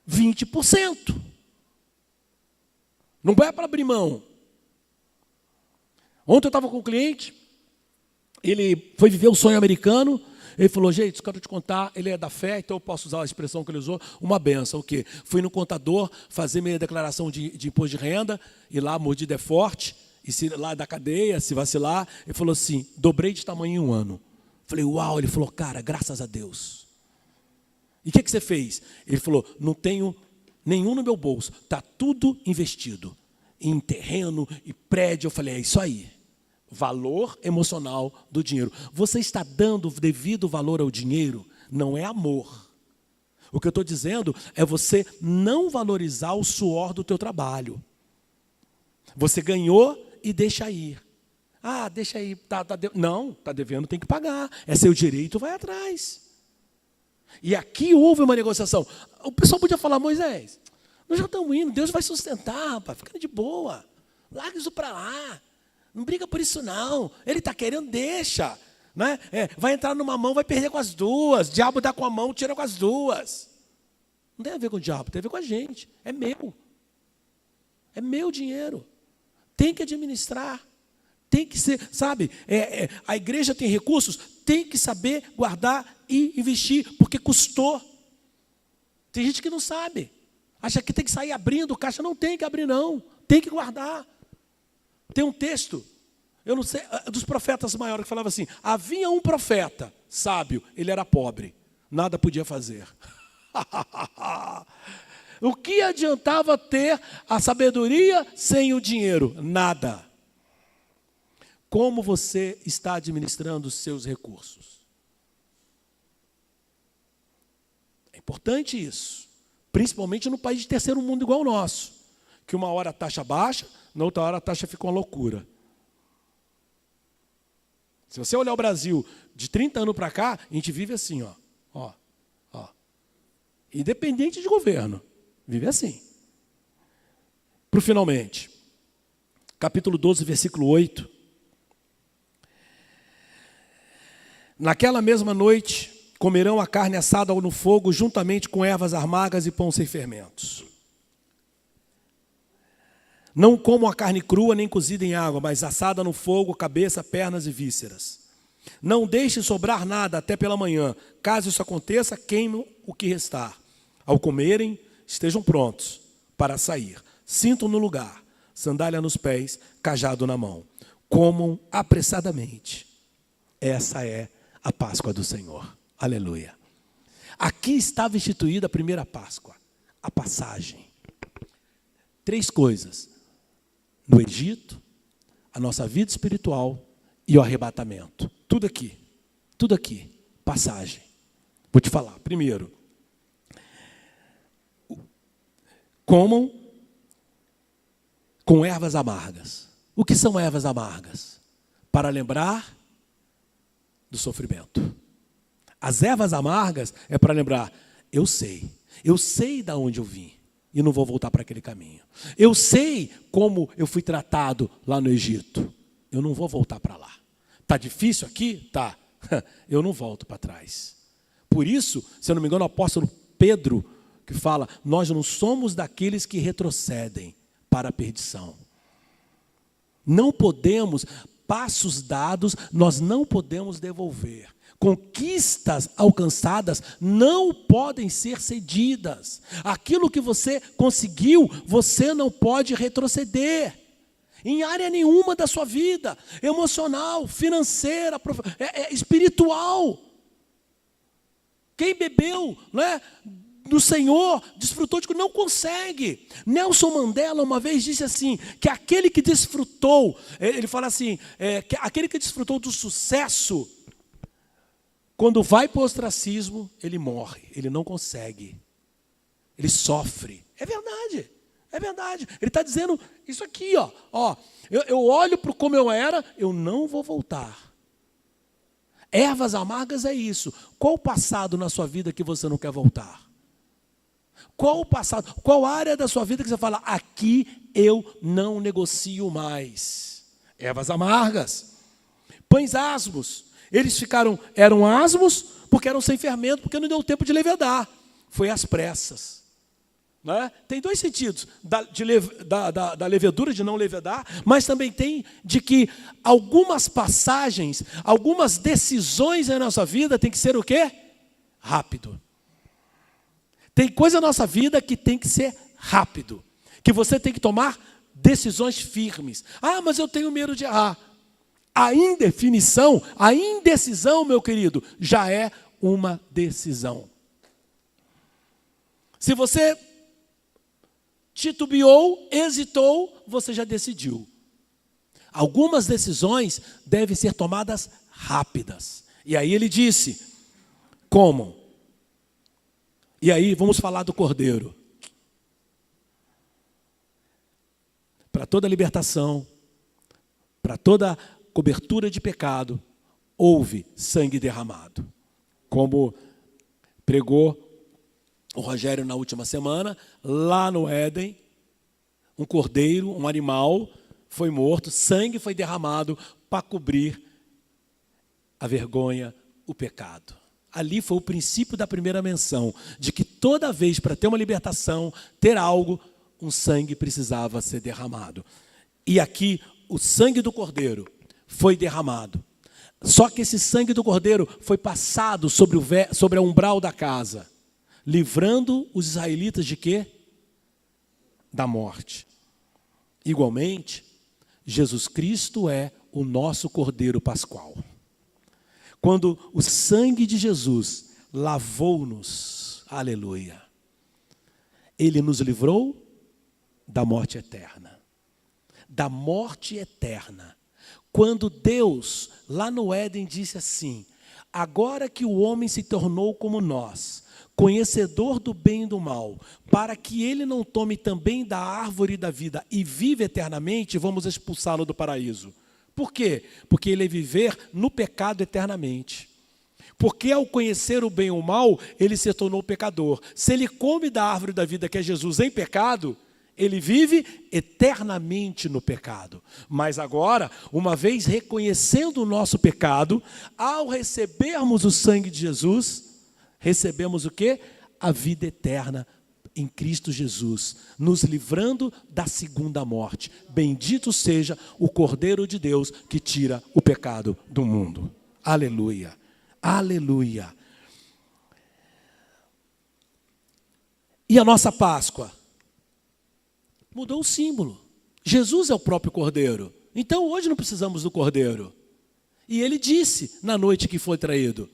20%. Não é para abrir mão. Ontem eu estava com um cliente, ele foi viver o sonho americano. Ele falou, gente, eu quero te contar, ele é da fé, então eu posso usar a expressão que ele usou, uma benção. O quê? Fui no contador fazer minha declaração de imposto de renda, e lá a mordida é forte, e se lá da cadeia, se vacilar, ele falou assim, dobrei de tamanho em 1 ano. Falei, uau, ele falou, cara, graças a Deus. E o que você fez? Ele falou, não tenho nenhum no meu bolso, está tudo investido, em terreno e prédio. Eu falei, é isso aí. Valor emocional do dinheiro. Você está dando devido valor ao dinheiro? Não é amor. O que eu estou dizendo é você não valorizar o suor do teu trabalho. Você ganhou e deixa ir. Deixa ir. Não, está devendo, tem que pagar. É seu direito, vai atrás. E aqui houve uma negociação. O pessoal podia falar, Moisés, nós já estamos indo, Deus vai sustentar, rapaz, fica de boa. Larga isso para lá. Não briga por isso não. Ele está querendo, deixa. Né? Vai entrar numa mão, vai perder com as duas. O diabo dá com a mão, tira com as duas. Não tem a ver com o diabo, tem a ver com a gente. É meu. É meu dinheiro. Tem que administrar. Tem que ser, sabe, a igreja tem recursos, tem que saber guardar e investir, porque custou. Tem gente que não sabe, acha que tem que sair abrindo caixa. Não tem que abrir, não, tem que guardar. Tem um texto, eu não sei, dos profetas maiores, que falava assim: havia um profeta sábio, ele era pobre, nada podia fazer. O que adiantava ter a sabedoria sem o dinheiro? Nada. Como você está administrando os seus recursos? É importante isso, principalmente no país de terceiro mundo igual o nosso, que uma hora a taxa baixa, na outra hora a taxa fica uma loucura. Se você olhar o Brasil de 30 anos para cá, a gente vive assim, ó. Independente de governo, vive assim. Para o finalmente, capítulo 12, versículo 8. Naquela mesma noite, comerão a carne assada no fogo, juntamente com ervas amargas e pão sem fermentos. Não comam a carne crua, nem cozida em água, mas assada no fogo, cabeça, pernas e vísceras. Não deixe sobrar nada até pela manhã. Caso isso aconteça, queimem o que restar. Ao comerem, estejam prontos para sair. Cintam no lugar, sandália nos pés, cajado na mão. Comam apressadamente. Essa é a Páscoa do Senhor. Aleluia. Aqui estava instituída a primeira Páscoa, a passagem. 3 coisas: no Egito, a nossa vida espiritual e o arrebatamento. Tudo aqui, passagem. Vou te falar. Primeiro, comam com ervas amargas. O que são ervas amargas? Para lembrar do sofrimento. As ervas amargas é para lembrar: eu sei de onde eu vim e não vou voltar para aquele caminho. Eu sei como eu fui tratado lá no Egito, eu não vou voltar para lá. Está difícil aqui? Tá. Eu não volto para trás. Por isso, se eu não me engano, o apóstolo Pedro que fala: nós não somos daqueles que retrocedem para a perdição. Não podemos, passos dados, nós não podemos devolver. Conquistas alcançadas não podem ser cedidas. Aquilo que você conseguiu, você não pode retroceder. Em área nenhuma da sua vida, emocional, financeira, espiritual. Quem bebeu, né, do Senhor, desfrutou de que não consegue. Nelson Mandela uma vez disse assim, que aquele que desfrutou, ele fala assim, que aquele que desfrutou do sucesso, quando vai para o ostracismo, ele morre, ele não consegue, ele sofre. É verdade. É verdade. Ele está dizendo isso aqui, ó. Eu olho para como eu era, eu não vou voltar. Ervas amargas é isso. Qual o passado na sua vida que você não quer voltar? Qual o passado? Qual área da sua vida que você fala: aqui eu não negocio mais? Ervas amargas. Pães asmos. Eles eram asmos porque eram sem fermento, porque não deu tempo de levedar. Foi às pressas. Né? Tem 2 sentidos, da levedura, de não levedar, mas também tem de que algumas passagens, algumas decisões na nossa vida tem que ser o quê? Rápido. Tem coisa na nossa vida que tem que ser rápido, que você tem que tomar decisões firmes. Ah, mas eu tenho medo de errar. A indecisão, meu querido, já é uma decisão. Se você titubeou, hesitou, você já decidiu. Algumas decisões devem ser tomadas rápidas. E aí ele disse: comam. E aí vamos falar do Cordeiro. Para toda libertação, para toda cobertura de pecado, houve sangue derramado. Como pregou o Rogério na última semana, lá no Éden, um cordeiro, um animal, foi morto, sangue foi derramado para cobrir a vergonha, o pecado. Ali foi o princípio da primeira menção, de que toda vez para ter uma libertação, ter algo, um sangue precisava ser derramado. E aqui, o sangue do cordeiro foi derramado. Só que esse sangue do cordeiro foi passado sobre a umbral da casa, livrando os israelitas de quê? Da morte. Igualmente, Jesus Cristo é o nosso cordeiro pascual. Quando o sangue de Jesus lavou-nos, aleluia, ele nos livrou da morte eterna. Da morte eterna. Quando Deus, lá no Éden, disse assim: agora que o homem se tornou como nós, conhecedor do bem e do mal, para que ele não tome também da árvore da vida e viva eternamente, vamos expulsá-lo do paraíso. Por quê? Porque ele ia viver no pecado eternamente. Porque ao conhecer o bem e o mal, ele se tornou pecador. Se ele come da árvore da vida, que é Jesus, em pecado, ele vive eternamente no pecado. Mas agora, uma vez reconhecendo o nosso pecado, ao recebermos o sangue de Jesus, recebemos o quê? A vida eterna em Cristo Jesus, nos livrando da segunda morte. Bendito seja o Cordeiro de Deus que tira o pecado do mundo. Aleluia, aleluia. E a nossa Páscoa? Mudou o símbolo. Jesus é o próprio Cordeiro. Então hoje não precisamos do Cordeiro. E ele disse na noite que foi traído: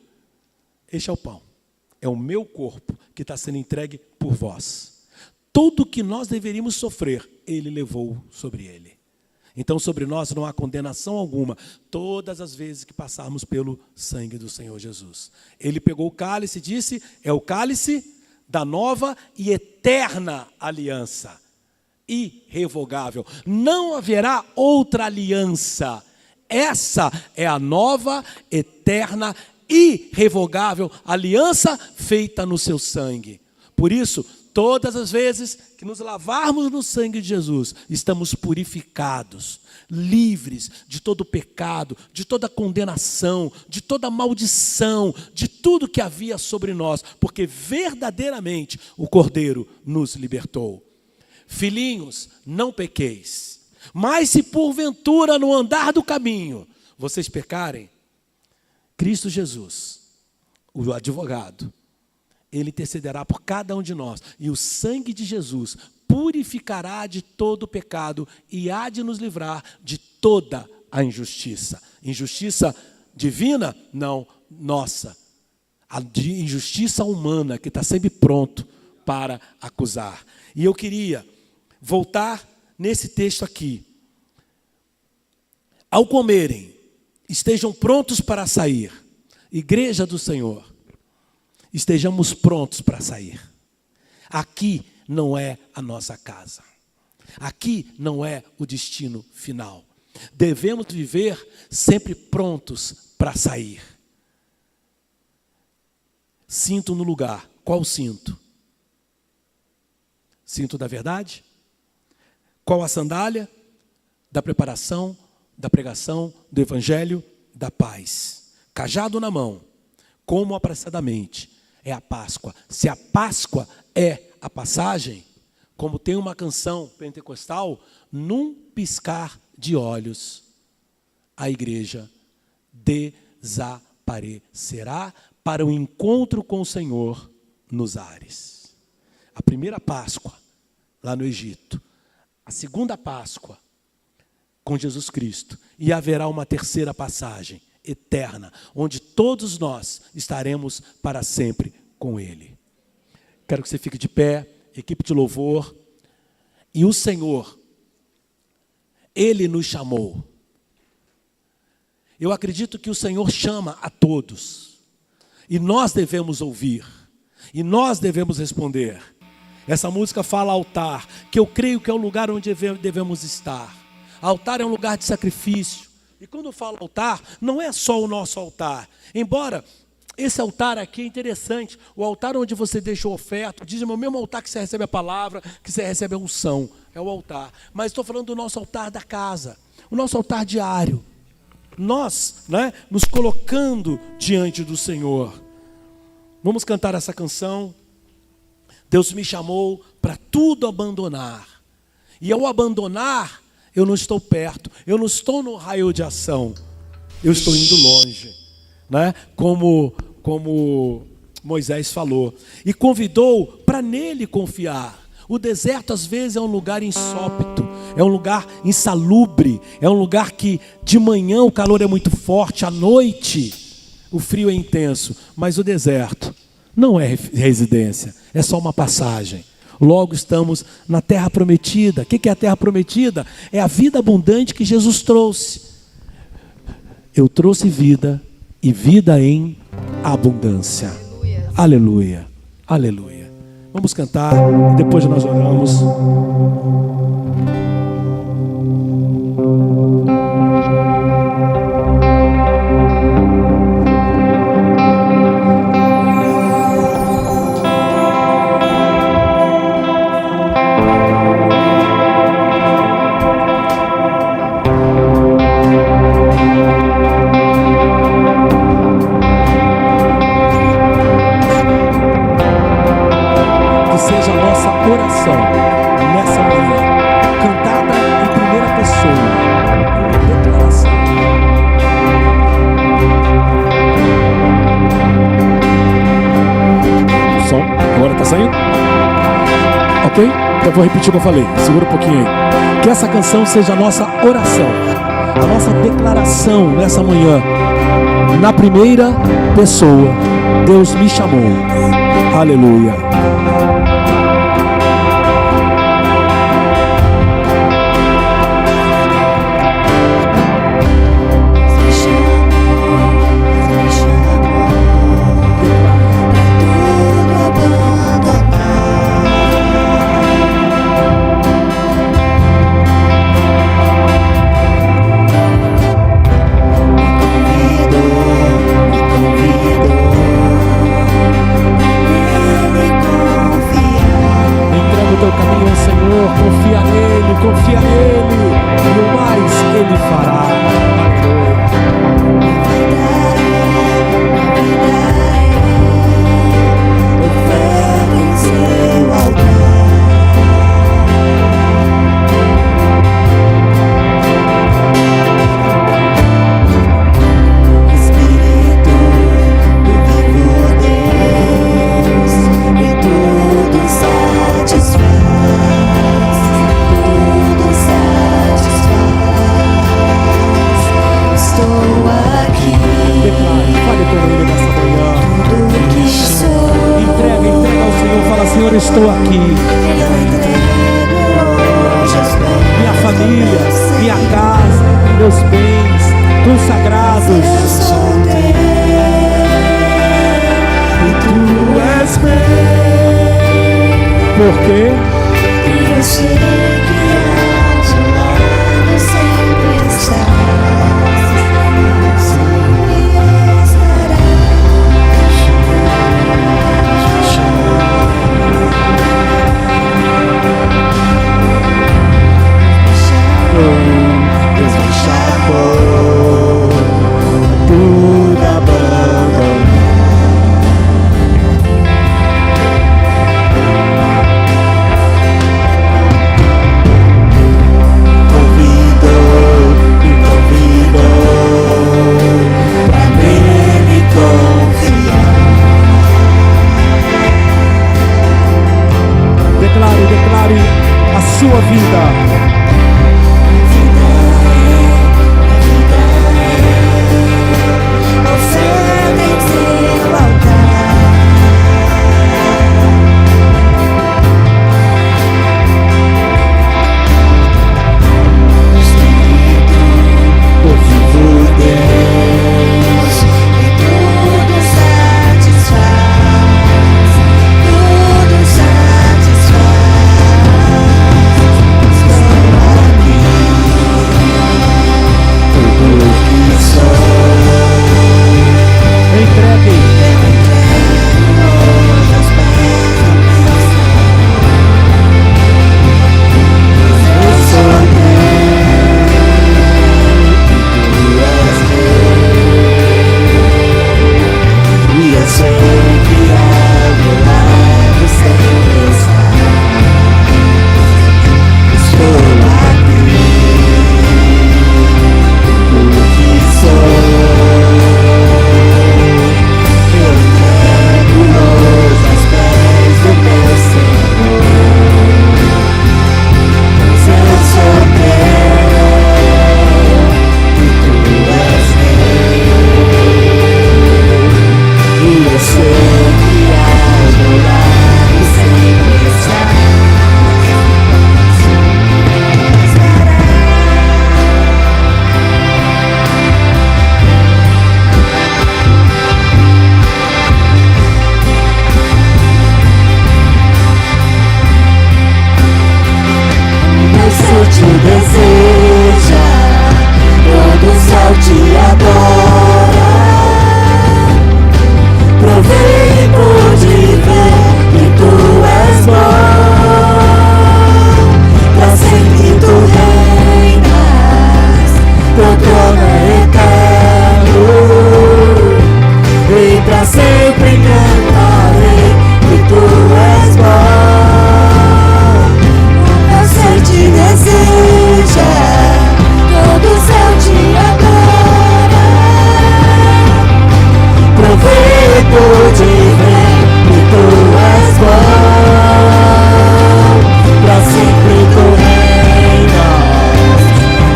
este é o pão, é o meu corpo que está sendo entregue por vós. Tudo o que nós deveríamos sofrer, ele levou sobre ele. Então sobre nós não há condenação alguma, todas as vezes que passarmos pelo sangue do Senhor Jesus. Ele pegou o cálice e disse: é o cálice da nova e eterna aliança. Irrevogável. Não haverá outra aliança. Essa é a nova, eterna, irrevogável aliança feita no seu sangue. Por isso, todas as vezes que nos lavarmos no sangue de Jesus, estamos purificados, livres de todo pecado, de toda condenação, de toda maldição, de tudo que havia sobre nós, porque verdadeiramente o Cordeiro nos libertou. Filhinhos, não pequeis, mas se porventura no andar do caminho vocês pecarem, Cristo Jesus, o advogado, ele intercederá por cada um de nós, e o sangue de Jesus purificará de todo pecado e há de nos livrar de toda a injustiça. Injustiça divina? Não, nossa. A injustiça humana, que está sempre pronto para acusar. E eu queria voltar nesse texto aqui. Ao comerem, estejam prontos para sair. Igreja do Senhor, estejamos prontos para sair. Aqui não é a nossa casa. Aqui não é o destino final. Devemos viver sempre prontos para sair. Cinto no lugar. Qual cinto? Cinto da verdade? Qual a sandália? Da preparação, da pregação, do evangelho, da paz. Cajado na mão, como apressadamente. É a Páscoa. Se a Páscoa é a passagem, como tem uma canção pentecostal, num piscar de olhos, a igreja desaparecerá para o encontro com o Senhor nos ares. A primeira Páscoa, lá no Egito. A segunda Páscoa, com Jesus Cristo. E haverá uma terceira passagem, eterna, onde todos nós estaremos para sempre com Ele. Quero que você fique de pé, equipe de louvor. E o Senhor, Ele nos chamou. Eu acredito que o Senhor chama a todos. E nós devemos ouvir. E nós devemos responder. Essa música fala altar, que eu creio que é o lugar onde devemos estar. Altar é um lugar de sacrifício. E quando eu falo altar, não é só o nosso altar. Embora esse altar aqui é interessante. O altar onde você deixa a oferta, o dízimo é o mesmo altar que você recebe a palavra, que você recebe a unção. É o altar. Mas estou falando do nosso altar da casa. O nosso altar diário. Nós, nos colocando diante do Senhor. Vamos cantar essa canção. Deus me chamou para tudo abandonar. E ao abandonar, eu não estou perto, eu não estou no raio de ação, eu estou indo longe, né? Como Moisés falou, e convidou para nele confiar. O deserto às vezes é um lugar insópito, é um lugar insalubre, é um lugar que de manhã o calor é muito forte, à noite o frio é intenso, mas o deserto não é residência, é só uma passagem. Logo estamos na terra prometida. O que é a terra prometida? É a vida abundante que Jesus trouxe. Eu trouxe vida e vida em abundância. Aleluia, aleluia. Vamos cantar e depois nós oramos. Eu vou repetir o que eu falei, segura um pouquinho aí. Que essa canção seja a nossa oração, a nossa declaração nessa manhã. Na primeira pessoa, Deus me chamou. Aleluia. Confia nele, e o mais ele fará. Estou aqui. Minha família, minha casa, meus bens consagrados. E tu és meu. Por quê? Eu sei que ao teu lado sempre estás. Sempre estarás. Deus me chamou, tudo abandonar. Me convidou pra nele confiar. Declare a sua vida.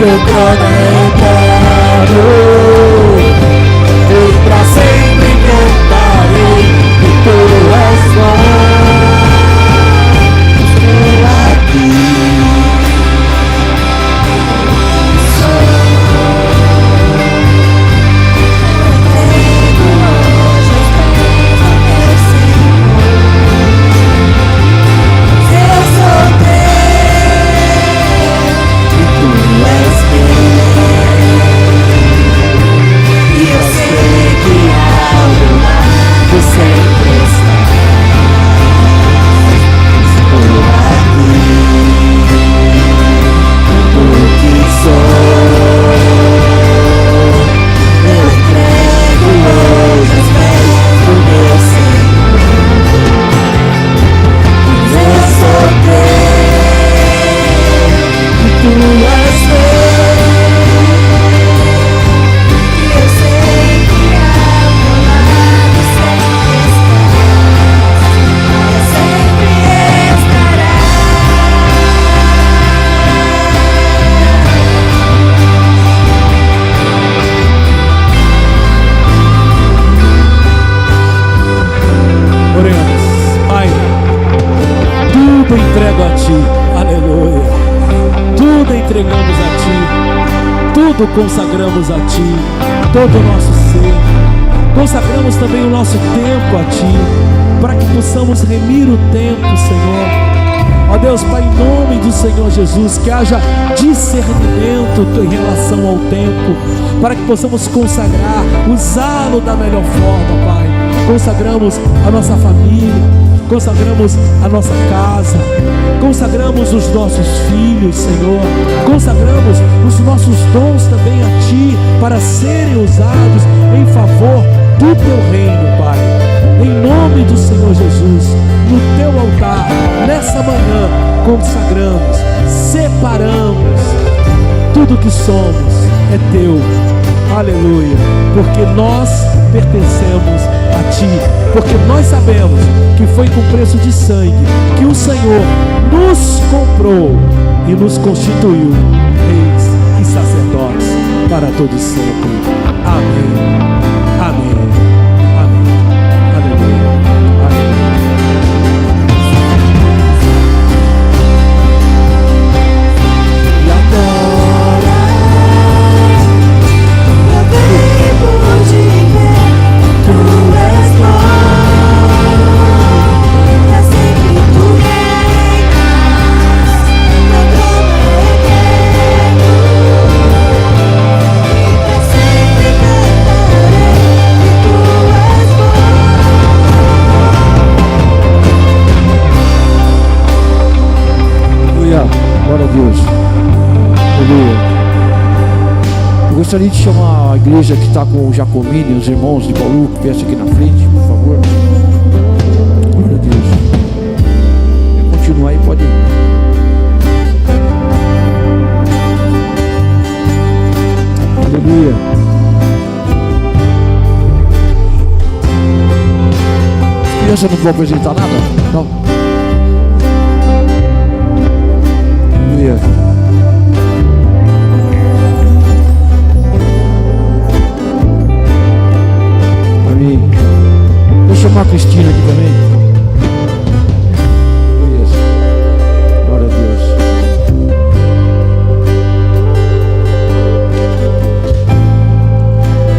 teu trono é eterno. Eu pra sempre cantarei que tu és bom. Estou aqui. Consagramos a Ti todo o nosso ser, consagramos também o nosso tempo a Ti, para que possamos remir o tempo, Senhor. Ó Deus, Pai, em nome do Senhor Jesus, que haja discernimento em relação ao tempo, para que possamos consagrar, usá-lo da melhor forma, Pai. Consagramos a nossa família, consagramos a nossa casa, consagramos os nossos filhos, Senhor, consagramos os nossos dons também a Ti, para serem usados em favor do Teu reino, Pai. Em nome do Senhor Jesus, no Teu altar, nessa manhã, consagramos, separamos, tudo que somos é Teu, aleluia, porque nós pertencemos a Ti, porque nós sabemos que foi com preço de sangue que o Senhor nos comprou e nos constituiu reis e sacerdotes para todo sempre. Amém, amém, amém, aleluia, aleluia. E agora eu vivo de ver Tu és bom, pra sempre Tu reinas, teu trono é eterno, e pra sempre cantarei que Tu és bom. Aleluia, glória a Deus, aleluia. Eu gostaria de chamar a igreja que está com o Jacomini, os irmãos de Bauru, que viesse aqui na frente, por favor. Glória a Deus. Quer continuar aí, pode ir. Aleluia. As crianças não vão apresentar nada? Não. Aleluia. Deixa eu chamar a Cristina aqui também. Isso. Glória a Deus.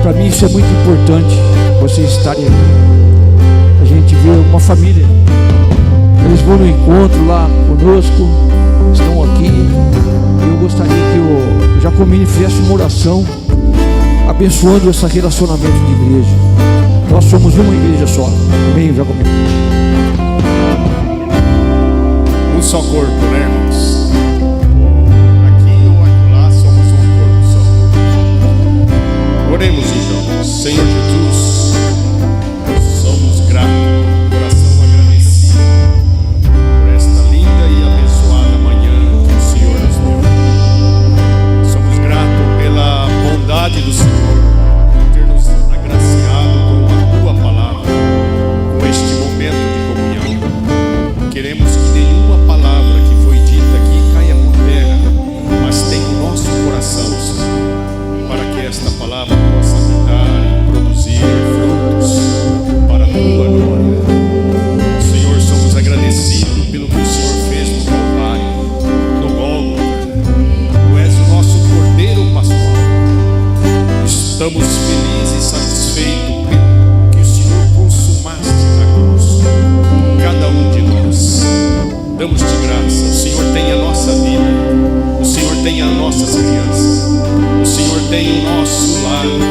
Para mim isso é muito importante, vocês estarem aqui. A gente vê uma família. Eles vão no encontro lá conosco, estão aqui. Eu gostaria que o Jacomini fizesse uma oração abençoando esse relacionamento de igreja. Nós somos uma igreja só. Amém, Jacomini? Um só corpo, né, irmãos? Aqui ou acolá somos um corpo só. Oremos então. Senhor Jesus, somos gratos, coração agradecido por esta linda e abençoada manhã que o Senhor nos deu. Somos gratos pela bondade do Senhor por ter nos agraciado com a Tua palavra, com este momento de comunhão. Queremos que nenhuma palavra que foi dita aqui Estamos felizes e satisfeitos pelo que o Senhor consumaste na cruz. Cada um de nós. Damos-te graça. O Senhor tem a nossa vida. O Senhor tem as nossas crianças. O Senhor tem o nosso lar.